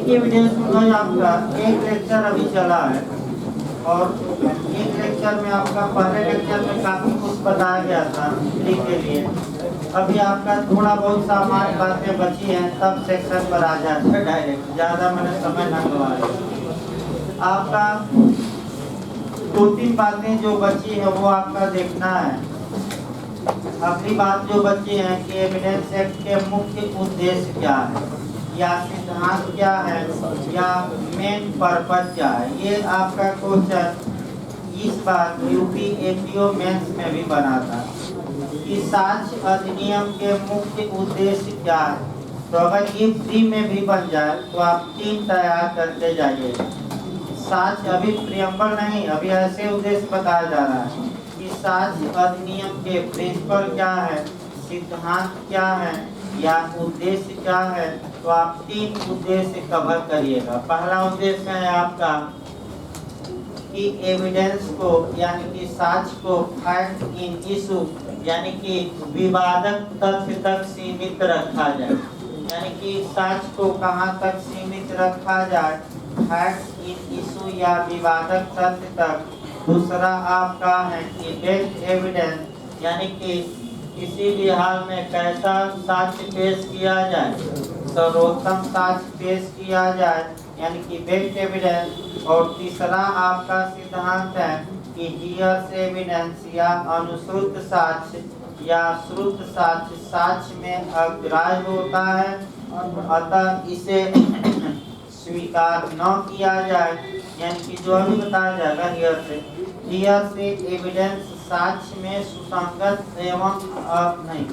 Evidence में आपका एक लेक्चर अभी चला है और एक लेक्चर में आपका पहले लेक्चर में काफी कुछ बताया गया था ट्री के लिए। अभी आपका थोड़ा बहुत सामान्य बातें बची हैं, तब सेक्शन पर आ जाते हैं डायरेक्ट, ज्यादा मैंने समय न गवाया। आपका 2-3 बातें जो बची है वो आपका देखना है। अगली बात जो बची है कि एविडेंस एक्ट के मुख्य उद्देश्य क्या है, या सिद्धांत क्या है, या मेन पर्पज क्या है। ये आपका क्वेश्चन इस बार यूपी एपीओ मेंस में भी बना था कि साक्ष्य अधिनियम के मुख्य उद्देश्य क्या है। तो अगर ये प्री में भी बन जाए तो आप 3 तैयार करते जाइए। साक्ष्य अभी प्रियम्बल नहीं, अभी ऐसे उद्देश्य बताया जा रहा है कि साक्ष्य अधिनियम के प्रिंसिपल क्या है, सिद्धांत क्या है, या उद्देश्य क्या है। तो आप 3 उद्देश्य कवर करिएगा। पहला उद्देश्य है आपका कि एविडेंस को यानी कि साक्ष्य को फैक्ट इन इशू यानी कि विवादक तथ्य तक सीमित रखा जाए, यानी कि साक्ष्य को कहां तक सीमित रखा जाए, फैक्ट इन इशू या विवादक तथ्य तक। दूसरा आपका है कि बेस्ट एविडेंस यानी कि किसी भी हाल में कैसा साक्ष्य पेश किया जाए, सर्वोत्तम साक्ष्य पेश किया जाए यानी कि बेस्ट एविडेंस। और तीसरा आपका सिद्धांत है कि हियर्स एविडेंस या अनुश्रुत साक्ष्य या श्रुत साक्ष्य साक्ष्य में अग्राह्य होता है, अतः इसे स्वीकार न किया जाए, यानी कि जो अभी बताया जाएगा हियर से एविडेंस साक्ष्य में सुसंगत एवं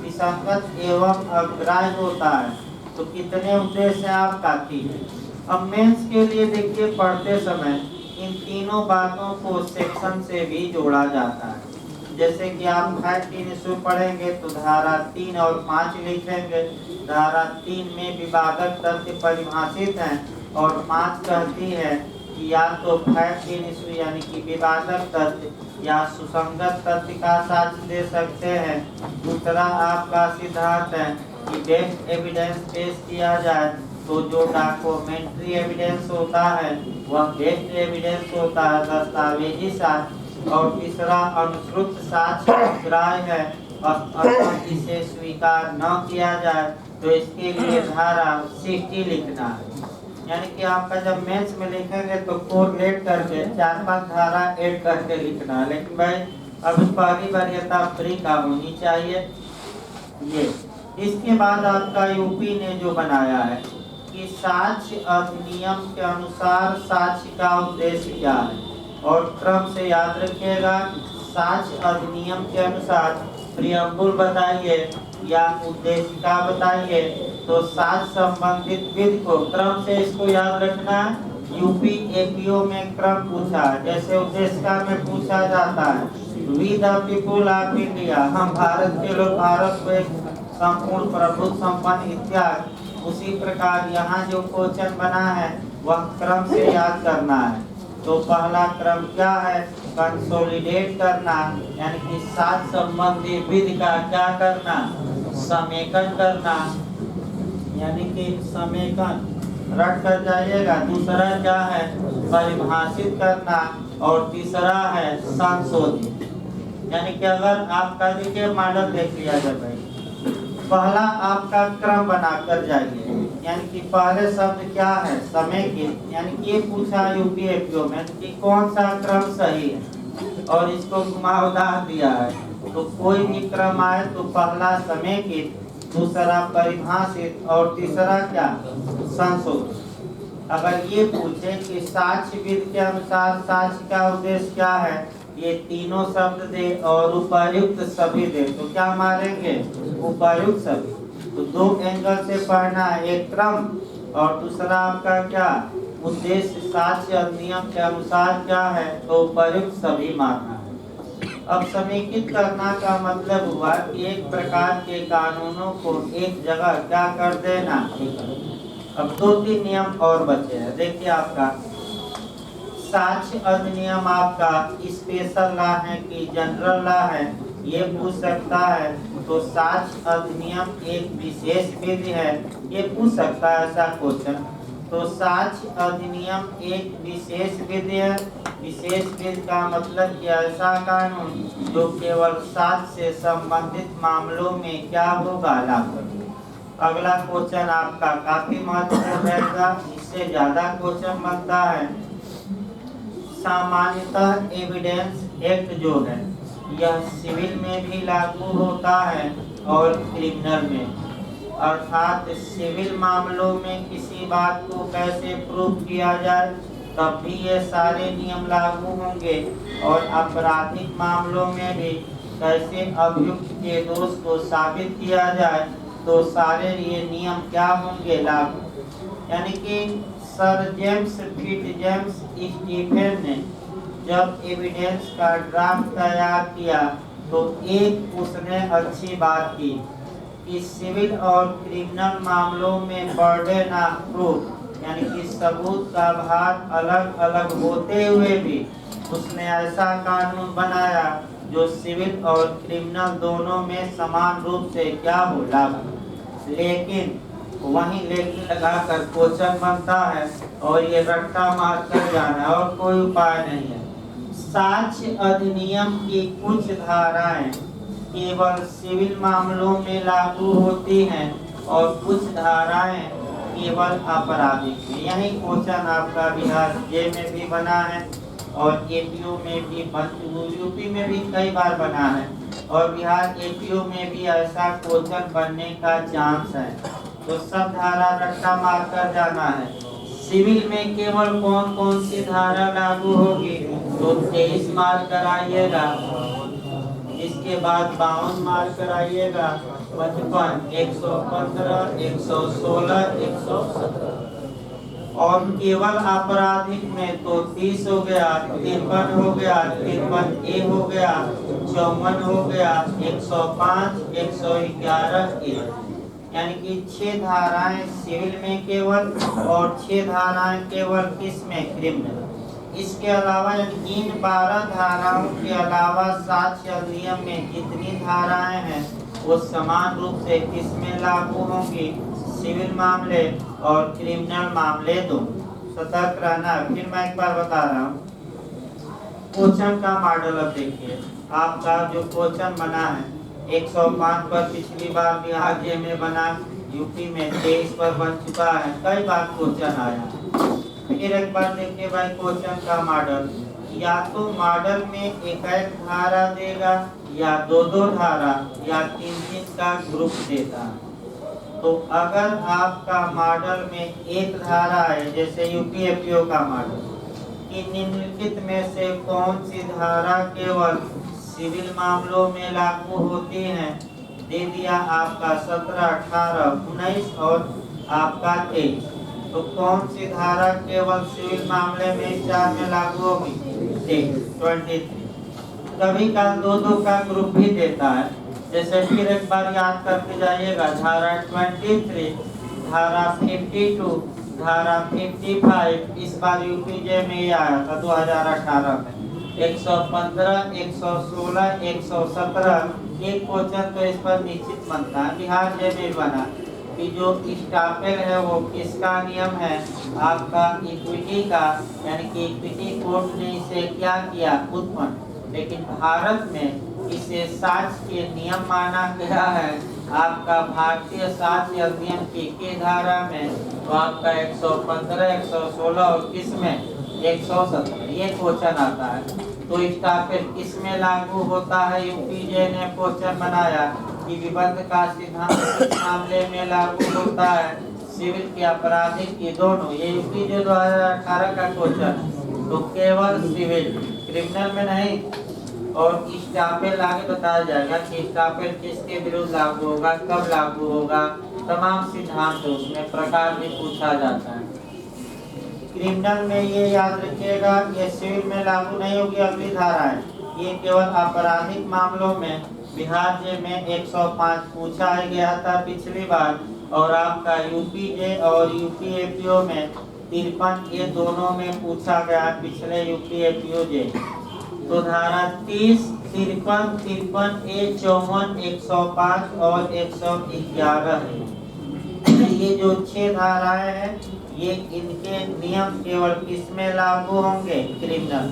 विसंगत एवं अग्राह्य होता है। तो कितने उद्देश्य हैं आपका? 3। अब मेंस के लिए देखिए, पढ़ते समय इन तीनों बातों को सेक्शन से भी जोड़ा जाता है। जैसे कि आप फैक्ट इन इशू पढ़ेंगे तो धारा 3 और 5 लिखेंगे। धारा 3 में विवादक तथ्य परिभाषित हैं और 5 कहती है कि या तो फैक्ट इन इशू यानी कि विवादक तथ्य या सुसंगत तथ्य का साक्ष्य दे सकते हैं। दूसरा आपका सिद्धांत है कि बेस्ट एविडेंस पेश किया जाए, तो जो डॉक्यूमेंट्री एविडेंस होता है वह बेस्ट एविडेंस होता है, दस्तावेजी साक्ष्य। और तीसरा अनुश्रुत साक्ष्य अग्राह्य है, अतः इसे स्वीकार न किया जाए। तो इसके लिए धारा 60 लिखना है, यानी कि आपका जब मेंस में लिखेंगे तो कोरिलेट करके 4-5 धारा ऐड करके लिखना है। लेकिन भाई अब पहली वरीयता प्री का होनी चाहिए ये। इसके बाद आपका यूपी ने जो बनाया है कि साक्ष्य अधिनियम के अनुसार साक्ष्य का उद्देश्य क्या है, और क्रम से याद रखिएगा। साक्ष्य अधिनियम के अनुसार प्रियम्बुल बताइए या उद्देश्य का बताइए। तो साक्ष्य संबंधित विधि को क्रम से इसको याद रखना है। यूपी एपीओ में क्रम पूछा, जैसे उद्देश्य का में पूछा जाता है we the people of India, हम भारत के लोग भारत को एक संपूर्ण प्रभुत्व संपन्न इत्यादि। उसी प्रकार यहाँ जो क्वेश्चन बना है वह क्रम से याद करना है। तो पहला क्रम क्या है? कंसोलिडेट करना, यानी कि साक्ष्य संबंधी विधि का क्या करना? समेकन करना, यानी कि समेकन रट कर जाइएगा। दूसरा क्या है? परिभाषित करना। और तीसरा है संशोधित, यानी कि अगर आपका देखिए मॉडल देख लिया जाए भाई, पहला आपका क्रम बनाकर जाइए, यानी कि पहले शब्द क्या है? समेकित, यानी कि ये पूछा यूपी एपीओ में कि कौन सा क्रम सही है और इसको घुमावदार दिया है। तो कोई भी क्रम आए तो पहला समेकित, दूसरा परिभाषित और तीसरा क्या? संशोधित। अगर ये पूछे कि साक्ष्य विधि के अनुसार साक्ष्य का उद्देश्य क्या है, ये तीनों शब्द दे और उपर्युक्त सभी दे, तो क्या मारेंगे? उपर्युक्त सभी। तो 2 एंगल से पढ़ना है, एक क्रम और दूसरा आपका क्या? उद्देश्य साक्ष्य अधिनियम के अनुसार क्या है, तो उपर्युक्त सभी मारना है। अब समेकित करना का मतलब हुआ कि एक प्रकार के कानूनों को एक जगह क्या कर देना। अब 2-3 नियम और बचे हैं। देखिए आपका साक्ष्य अधिनियम आपका स्पेशल लॉ है कि जनरल लॉ है, ये पूछ सकता है। तो साक्ष्य अधिनियम एक विशेष विधि है, ये पूछ सकता है ऐसा क्वेश्चन। तो साक्ष्य अधिनियम एक विशेष विधि है। विशेष विधि का मतलब कि ऐसा कानून जो केवल साक्ष्य से संबंधित मामलों में क्या होगा, लागू। अगला क्वेश्चन आपका काफी महत्वपूर्ण रहेगा, इससे ज्यादा क्वेश्चन बनता है। सामान्यतः एविडेंस एक्ट जो है यह सिविल में भी लागू होता है और क्रिमिनल में। अर्थात सिविल मामलों में किसी बात को कैसे प्रूव किया जाए तब भी ये सारे नियम लागू होंगे, और आपराधिक मामलों में भी कैसे अभियुक्त के दोष को साबित किया जाए तो सारे ये नियम क्या होंगे, लागू। यानी कि सर जेम्स फिट्जजेम्स स्टीफन ने जब एविडेंस का ड्राफ्ट तैयार किया तो एक उसने अच्छी बात की कि सिविल और क्रिमिनल मामलों में बर्डन ऑफ प्रूफ यानी कि सबूत का भार अलग अलग होते हुए भी उसने ऐसा कानून बनाया जो सिविल और क्रिमिनल दोनों में समान रूप से क्या हो, लागू। लेकिन वहीं लेकिन लगाकर क्वेश्चन बनता है और ये रट्टा मार कर जाना, और कोई उपाय नहीं है। साक्ष्य अधिनियम की कुछ धाराएं केवल सिविल मामलों में लागू होती हैं और कुछ धाराएं केवल आपराधिक में। यही क्वेश्चन आपका बिहार जे में भी बना है और एपीओ में भी यूपी में भी कई बार बना है, और बिहार एपीओ में भी ऐसा क्वेश्चन बनने का चांस है। तो सब धारा रट्टा मार कर जाना है। सिविल में केवल कौन कौन सी धारा लागू होगी, तो 23 मार्क कराइएगा, इसके बाद 52 मार्क कराइएगा, 55, 115, 116, 117, और केवल आपराधिक में तो 30 हो गया, 53 हो गया, 53A हो गया, 54 हो गया, 105, 111A। यानी कि 6 धाराएं सिविल में केवल और 6 धाराएं केवल किसमें, क्रिमिनल। इसके अलावा इन 12 धाराओं के अलावा साक्ष्य अधिनियम में जितनी धाराएं हैं वो समान रूप से किसमें लागू होंगी, सिविल मामले और क्रिमिनल मामले दो। सतर्क रहना। फिर मैं एक बार बता रहा हूँ क्वेश्चन का मॉडल। अब देखिए आपका जो क्वेश्चन बना है 105 पर पिछली बार बिहार जे में बना, यूपी में 23 पर बन चुका है, कई बार क्वेश्चन आया। फिर एक बार देखिए भाई क्वेश्चन का मॉडल, या तो मॉडल में एक धारा देगा या दो धारा या 3 का ग्रुप देता। तो अगर आपका मॉडल में एक धारा है, जैसे यूपी एपीओ का मॉडल, कि निम्नलिखित में से कौन सी धारा केवल सिविल मामलों में लागू होती हैं, दे दिया आपका 17, 18, 19 और आपका 23। तो कौन सी धारा केवल सिविल मामले में 4 में लागू होगी, 23। कभी का दो का ग्रुप भी देता है। जैसे फिर एक बार याद करके जाइएगा, धारा 23, धारा 52, धारा 55, इस बार यूपीजे में ये आया था 2018 में, 115, 116, 117। एक क्वेश्चन तो इस पर निश्चित बनता है, बिहार जे में बना कि जो स्टापेल है वो किसका नियम है, आपका इक्विटी का, यानी कि इक्विटी कोर्ट ने इसे क्या किया, उत्पन्न। लेकिन भारत में इसे साक्ष्य के नियम माना गया है, आपका भारतीय साक्ष्य अधिनियम की धारा में, तो आपका 115, 116 और किस में 117 ये क्वेश्चन आता है। तो स्टापेल किस में लागू होता है, यूपीजे ने क्वेश्चन बनाया कि विबंध का सिद्धांत किस मामले में लागू होता है, सिविल के आपराधिक की दोनों। ये यूपीजे 2018 का क्वेश्चन, तो केवल सिविल, क्रिमिनल में नहीं। और स्टापेल आगे बताया जाएगा कि स्टापेल किसके विरुद्ध लागू होगा, कब लागू होगा, तमाम सिद्धांत उसमें प्रकार भी पूछा जाता है। क्रिमिनल में ये याद रखिएगा, ये सिविल में लागू नहीं होगी अगली धारा है, ये केवल आपराधिक मामलों में। बिहार जे में 105 पूछा गया था पिछली बार, और आपका यूपी जे और यूपी एपीओ में 53 ये दोनों में पूछा गया पिछले यूपी एपीओ जे। तो धारा 30, 53, 53A, 54, 105 और 111 है। ये जो 6 धाराएं हैं ये इनके नियम केवल किसमें लागू होंगे? क्रिमिनल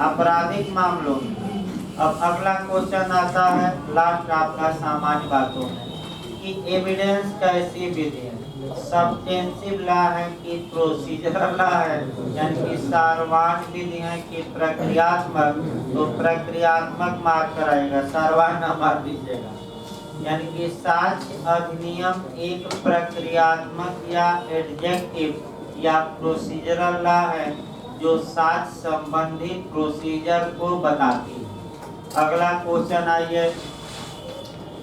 आपराधिक मामलों में। अब अगला क्वेश्चन आता है लास्ट आपका सामान्य बातों में कि एविडेंस कैसी विधि है? सब्सटेंसिव लॉ है कि प्रोसीजरल लॉ है, यानी कि सार्वजनिक विधि है कि प्रक्रियात्मक? तो प्रक्रियात्मक मार्क कराएगा, सार्वजनिक ना मार दीजिएगा। यानी कि साक्ष्य अधिनियम एक प्रक्रियात्मक या एडजेक्टिव या प्रोसीजरल लॉ है जो साक्ष्य संबंधी प्रोसीजर को बताती है। अगला क्वेश्चन आइए,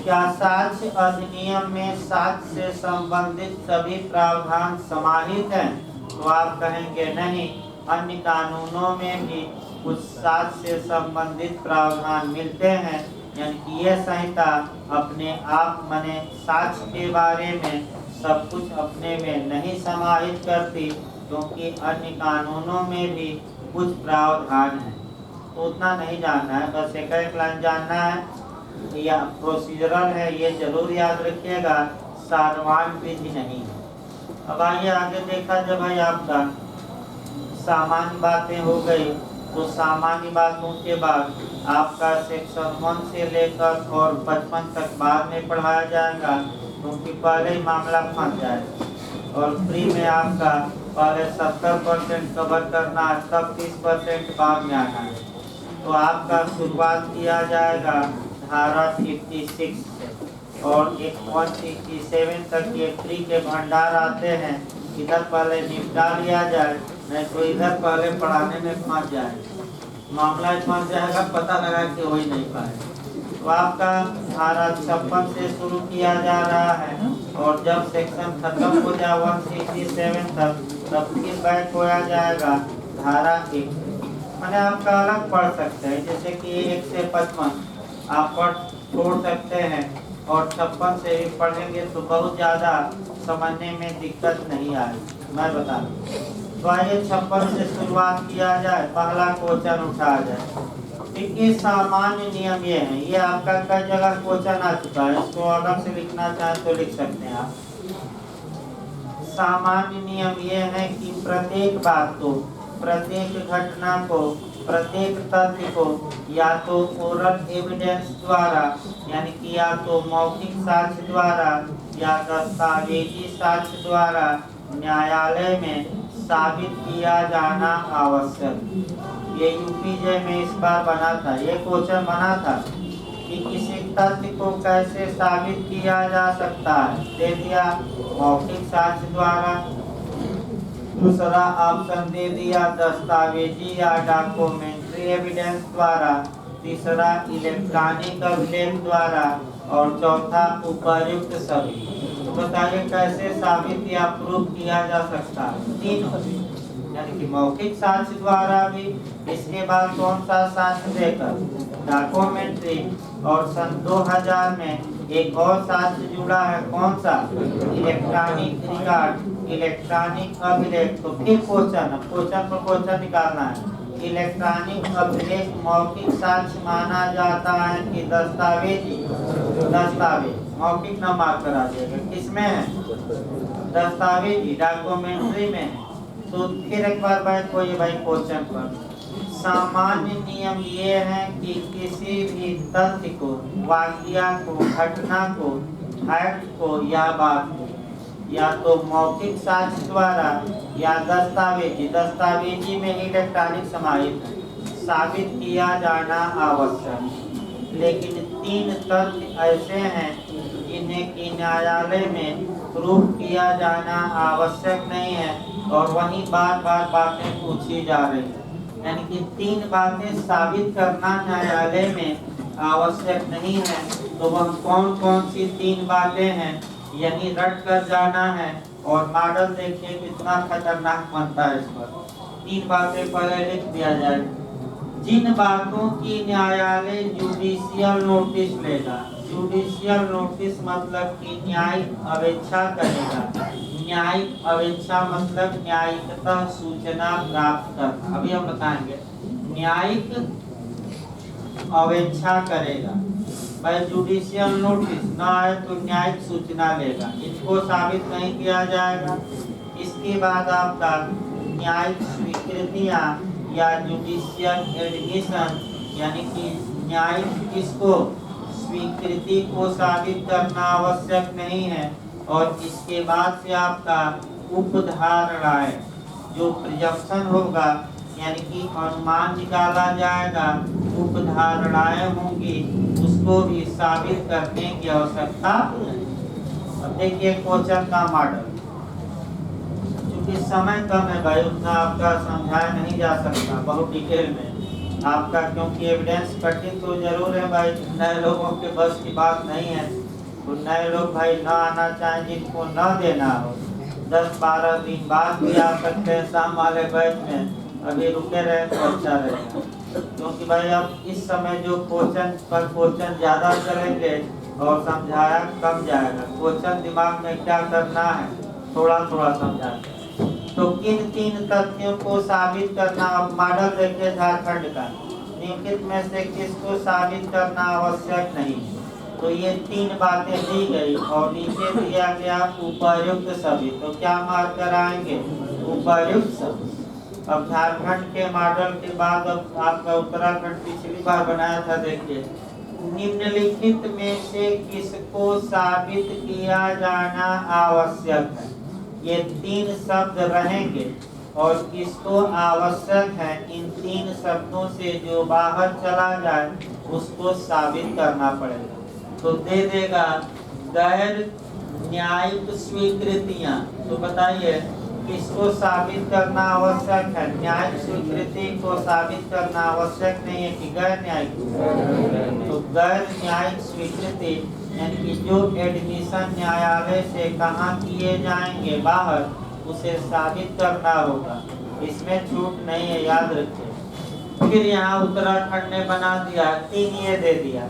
क्या साक्ष्य अधिनियम में साक्ष्य से संबंधित सभी प्रावधान समाहित हैं? तो आप कहेंगे नहीं, अन्य कानूनों में भी कुछ साक्ष्य से संबंधित प्रावधान मिलते हैं। यानी कि यह संहिता अपने आप माने साक्ष्य के बारे में सब कुछ अपने में नहीं समाहित करती, क्योंकि अन्य कानूनों में भी कुछ प्रावधान है। तो उतना नहीं जानना है, बस एक लाइन जानना है या प्रोसीजरल है, ये जरूर याद रखिएगा, सार्वजनिक विधि नहीं है। अब आइए आगे देखा जब भाई आपका सामान्य बातें हो गई, तो सामान्य बातों के बाद आपका सेक्शन 1 से लेकर और 55 तक बाद में पढ़ाया जाएगा, क्योंकि पहले ही मामला फंस जाएगा। और फ्री में आपका पहले 70% कवर करना है, तब 30% बाद में आना है। तो आपका शुरुआत किया जाएगा धारा 56 से और 167 तक ये फ्री के भंडार आते हैं। इधर पहले निपटा लिया जाए, नहीं तो इधर पहले पढ़ाने में फंस जाए, मामला फंस जाएगा, पता लगा कि हो ही नहीं पाए। तो आपका धारा 56 से शुरू किया जा रहा है और जब सेक्शन खत्म हो जाए 167 तक, तब फिर बैक होया जाएगा धारा 1। मैंने आपका अलग पढ़ सकते हैं, जैसे कि 1 से 55 आप पढ़ छोड़ सकते हैं और 56 से भी पढ़ेंगे तो बहुत ज़्यादा समझने में दिक्कत नहीं आएगी, मैं बता दूँ। तो आइए 56 से शुरुआत किया जाए, पहला क्वेश्चन उठाया जाए। देखिए सामान्य नियम ये है, ये आपका कई जगह क्वेश्चन आ चुका है, इसको अलग से लिखना चाहें तो लिख सकते हैं आप। सामान्य नियम ये है कि प्रत्येक बात को, प्रत्येक घटना को, प्रत्येक तथ्य को या तो ओरल एविडेंस द्वारा, यानी कि या तो मौखिक साक्ष्य द्वारा या दस्तावेजी साक्ष्य द्वारा न्यायालय में साबित किया जाना आवश्यक। ये यूपीजे में इस बार बना था, ये क्वेश्चन बना था कि किसी तथ्य को कैसे साबित किया जा सकता है। दे दिया मौखिक साक्ष्य द्वारा, दूसरा ऑप्शन दे दिया दस्तावेजी या डॉक्यूमेंट्री एविडेंस द्वारा, तीसरा इलेक्ट्रॉनिक अभिलेख द्वारा और चौथा उपर्युक्त सभी। तो बताइए कैसे साबित या प्रूफ किया जा सकता है? तीनों, यानी कि मौखिक साक्ष्य द्वारा भी, इसके बाद कौन सा साक्ष्य देकर, डॉक्यूमेंट्री, और सन 2000 में एक और साक्ष्य जुड़ा है, कौन सा, इलेक्ट्रॉनिक रिकॉर्ड, इलेक्ट्रॉनिक अभिलेख। तो फिर क्वेश्चन पर क्वेश्चन निकालना है, इलेक्ट्रॉनिक अभिलेख मौखिक साक्ष्य माना जाता है कि दस्तावेजी? दस्तावेज, मौखिक न मार्क करा देगा, किसमें है, दस्तावेजी, डॉक्यूमेंट्री में है। तो फिर एक बार बैठ कोई भाई क्वेश्चन पर। सामान्य नियम ये है कि किसी भी तथ्य को, वाकया को, घटना को, फैक्ट को या बात को या तो मौखिक साक्ष्य द्वारा या दस्तावेजी, दस्तावेजी में ही इलेक्ट्रॉनिक समाहित है, साबित किया जाना आवश्यक। लेकिन 3 तथ्य ऐसे हैं जिन्हें कि न्यायालय में प्रूफ किया जाना आवश्यक नहीं है और वहीं बार बार बातें पूछी जा रही है। यानी कि 3 बातें साबित करना न्यायालय में आवश्यक नहीं है। तो वह कौन कौन सी 3 बातें हैं, यही रट कर जाना है। और मॉडल देखिए कितना खतरनाक बनता है इस पर। 3 बातें पहले लिख दिया जाए। जिन बातों की न्यायालय जुडिशियल नोटिस लेगा, जुडिशियल नोटिस मतलब कि न्यायिक अवेक्षा करेगा। न्यायिक अवेक्षा मतलब न्यायिकतः सूचना प्राप्त करना, अभी हम बताएंगे। न्यायिक अवेक्षा करेगा, भाई जुडिशियल नोटिस ना आए तो न्यायिक सूचना लेगा, इनको साबित नहीं किया जाएगा। इसके बाद आपका न्यायिक स्वीकृतियां या जुडिशियल एडमिशन, यानी कि न्यायिक इसको स्वीकृति को साबित करना आवश्यक नहीं है। और इसके बाद से आपका उपधारणाएं, जो प्रिजम्पशन होगा यानी कि अनुमान निकाला जाएगा, उपधारणाएं होंगी, उसको भी साबित करने की आवश्यकता नहीं। अब देखिए क्वेश्चन का मॉडल, क्योंकि समय कम है भाई, उतना आपका समझाया नहीं जा सकता बहुत डिटेल में आपका, क्योंकि एविडेंस कठिन तो जरूर है भाई, नए लोगों के बस की बात नहीं है। तो नए लोग भाई ना आना चाहें, जिनको न देना हो 10-12 दिन बाद भी आ सकते हैं शाम वाले बैच में, अभी रुके रहे तो अच्छा रहेगा। क्योंकि भाई अब इस समय जो क्वेश्चन पर क्वेश्चन ज़्यादा चलेंगे और समझाया कम जाएगा। क्वेश्चन दिमाग में क्या करना है थोड़ा थोड़ा समझाते हैं। तो किन 3 तथ्यों को साबित करना, अब मॉडल देखिए झारखंड का, निम्नलिखित में से किसको साबित करना आवश्यक नहीं। तो ये 3 बातें दी गई और नीचे दिया गया उपर्युक्त सभी। तो क्या मार्क कराएंगे? उपर्युक्त सभी। अब झारखंड के मॉडल के बाद अब आपका उत्तराखंड पिछली बार बनाया था, देखिए निम्नलिखित में से किसको साबित किया जाना आवश्यक है। ये 3 शब्द रहेंगे और किसको आवश्यक है, इन 3 शब्दों से जो बाहर चला जाए उसको साबित करना पड़ेगा। तो दे देगा गैर न्यायिक स्वीकृतियां। तो बताइए किसको साबित करना आवश्यक है? न्यायिक स्वीकृति को साबित करना आवश्यक नहीं है कि गैर न्यायिक। तो गैर न्यायिक स्वीकृति यानी कि जो एडमिशन न्यायालय से कहाँ किए जाएंगे बाहर, उसे साबित करना होगा, इसमें छूट नहीं है, याद रखिए। फिर यहाँ उत्तराखंड ने बना दिया 3 ये दे दिया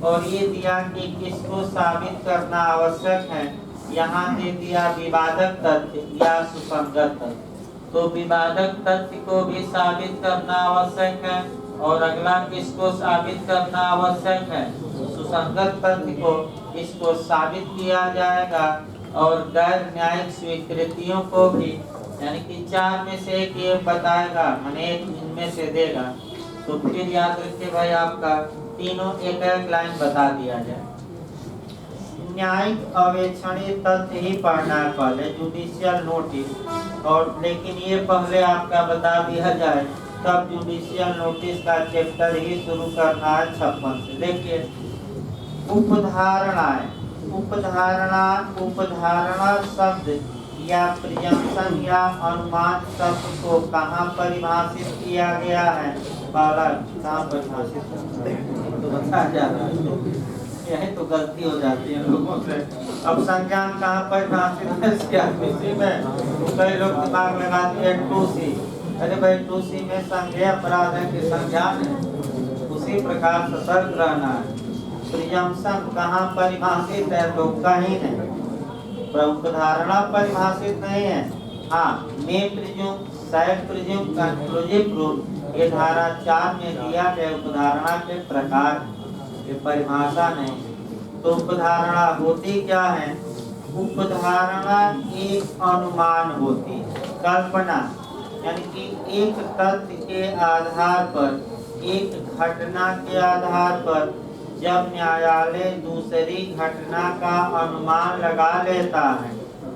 और ये दिया कि किसको साबित करना आवश्यक है, यहाँ दे दिया विवादक तथ्य या सुसंगत तथ्य। तो विवादक तथ्य को भी साबित करना आवश्यक है और अगला किसको साबित करना आवश्यक है, सुसंगत तथ्य को, इसको साबित किया जाएगा। और गैर न्यायिक स्वीकृतियों को भी, यानी कि 4 में से एक ये बताएगा, माने एक इनमें से देगा। तो फिर याद रखिए भाई आपका तीनों एक एक लाइन बता दिया जाए। न्यायिक अवेक्षणीय तथ्य ही पढ़ना है पहले, जुडिशियल नोटिस, और लेकिन ये पहले आपका बता दिया जाए, तब जुडिशियल नोटिस का चैप्टर ही शुरू करना है 56 से। देखिए उपधारणाएं, उपधारणा शब्द या प्रिजम्पशन या अनुमान शब्द को कहाँ परिभाषित किया गया है? पहला कहाँ परिभाषित तो बता जा रहा है, यही तो गलती हो जाती है लोगों से। अब संज्ञान कहाँ परिभाषित है CRPC में? कई लोग दिमाग लगाते हैं 2C। अरे भाई 2C में संज्ञेय अपराध है कि संज्ञान है, उसी प्रकार सतर्क रहना है। प्रिजम्पशन कहाँ परिभाषित है? तो कहीं नहीं। उपधारणा परिभाषित नहीं है। हाँ, मे presume, sad presume, conclusive proof, ये धारा 4 में दिया गया उपधारणा के प्रकार, ये परिभाषा नहीं। तो उपधारणा होती क्या है? उपधारणा एक अनुमान होती है, कल्पना, यानी कि एक तथ्य के आधार पर, एक घटना के आधार पर जब न्यायालय दूसरी घटना का अनुमान लगा लेता है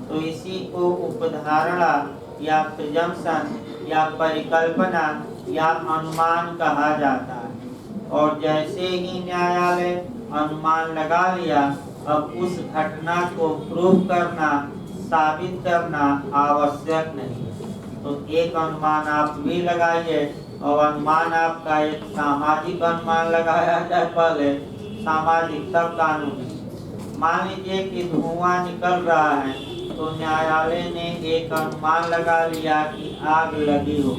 तो इसी को उपधारणा या प्रिजम्पशन या परिकल्पना या अनुमान कहा जाता है। और जैसे ही न्यायालय अनुमान लगा लिया, अब उस घटना को प्रूव करना, साबित करना आवश्यक नहीं। तो एक अनुमान आप भी लगाइए, और अनुमान आपका एक सामाजिक अनुमान लगाया जाए पहले, सामाजिक तब कानूनी। मान लीजिए कि धुआं निकल रहा है, तो न्यायालय ने एक अनुमान लगा लिया कि आग लगी हो।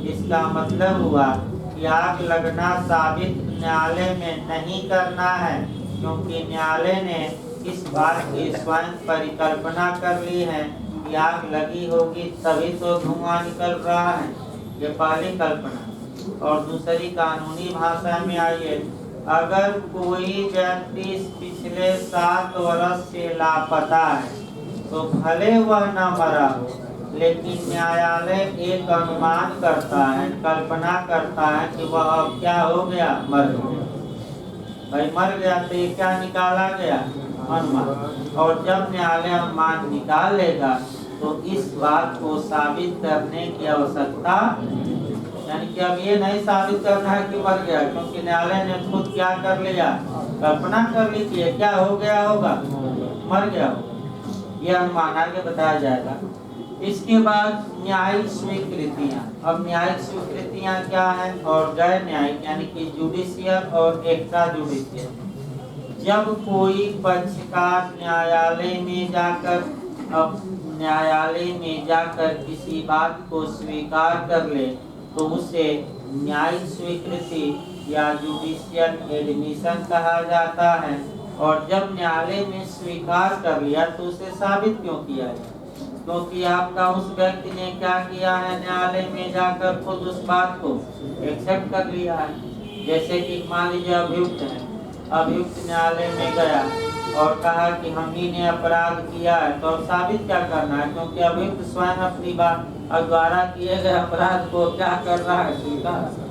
इसका मतलब हुआ कि आग लगना साबित न्यायालय में नहीं करना है, क्योंकि न्यायालय ने इस बात की स्वयं परिकल्पना कर ली है कि आग लगी होगी तभी तो धुआं निकल रहा है, ये पहली कल्पना। और दूसरी कानूनी भाषा में आइए, अगर कोई व्यक्ति पिछले 7 वर्ष से लापता है तो भले वह न मरा हो, लेकिन न्यायालय एक अनुमान करता है, कल्पना करता है कि वह अब क्या हो गया, मर गया। भाई मर गया तो ये क्या निकाला गया, अनुमान। और जब न्यायालय अनुमान निकाल लेगा तो इस बात को साबित करने की आवश्यकता, यानी कि अब ये नहीं साबित करना है कि मर गया, क्योंकि न्यायालय ने खुद क्या कर लिया, कल्पना कर ली थी क्या हो गया होगा, मर गया होगा। ये अनुमान आगे बताया जाएगा। इसके बाद न्यायिक स्वीकृतियां। अब न्यायिक स्वीकृतियां क्या है और गैर न्यायिक, यानी कि जुडिशियल और एक्स्ट्रा जुडिशियल। जब कोई पक्षकार न्यायालय में जाकर किसी बात को स्वीकार कर ले तो उसे न्यायिक स्वीकृति या जुडिशियल एडमिशन कहा जाता है। और जब न्यायालय में स्वीकार कर लिया तो उसे साबित क्यों किया जाए, क्योंकि आपका उस व्यक्ति ने क्या किया है, न्यायालय में जाकर खुद उस बात को एक्सेप्ट कर लिया है। जैसे कि मान लीजिए अभियुक्त है, अभियुक्त न्यायालय में गया और कहा कि हमही ने अपराध किया है, तो अब साबित क्या करना है, क्योंकि अभियुक्त स्वयं अपनी बात द्वारा किए गए अपराध को क्या कर रहा है, स्वीकार।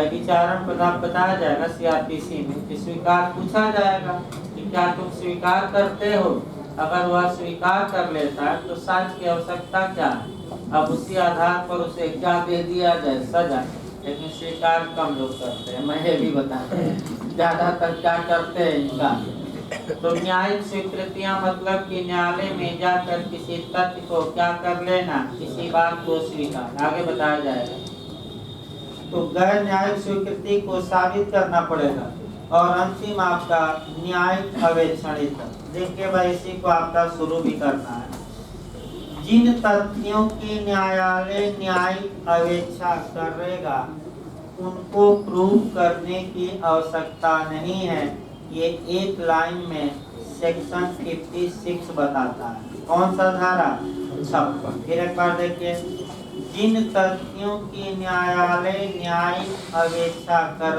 विचारण बताया जाएगा सीआरपीसी में कि स्वीकार पूछा जाएगा कि क्या तुम स्वीकार करते हो। अगर वह स्वीकार कर लेता है तो साक्ष्य की आवश्यकता क्या है, अब उसी आधार पर उसे क्या दे दिया जाए, सजा। लेकिन स्वीकार कम लोग करते हैं, मैं ये भी बताता हूँ, ज्यादातर क्या करते हैं इनका। तो न्यायिक स्वीकृतियां मतलब कि न्यायालय में जाकर किसी तथ्य को क्या कर लेना, किसी बात को स्वीकार। आगे बताया जाएगा। तो गैर न्यायिक स्वीकृति को साबित करना पड़ेगा। और अंतिम आपका न्यायिक अवेक्षणित। देखिए भाई इसी को आपका शुरू भी करना है। जिन तथ्यों की न्यायालय न्यायिक अवेक्षा करेगा उनको प्रूव करने की आवश्यकता नहीं है। ये एक लाइन में सेक्शन 56 बताता है। कौन सा धारा, 56। फिर एक बार देखिए, जिन तथ्यों की न्यायालय न्यायिक अवेक्षा कर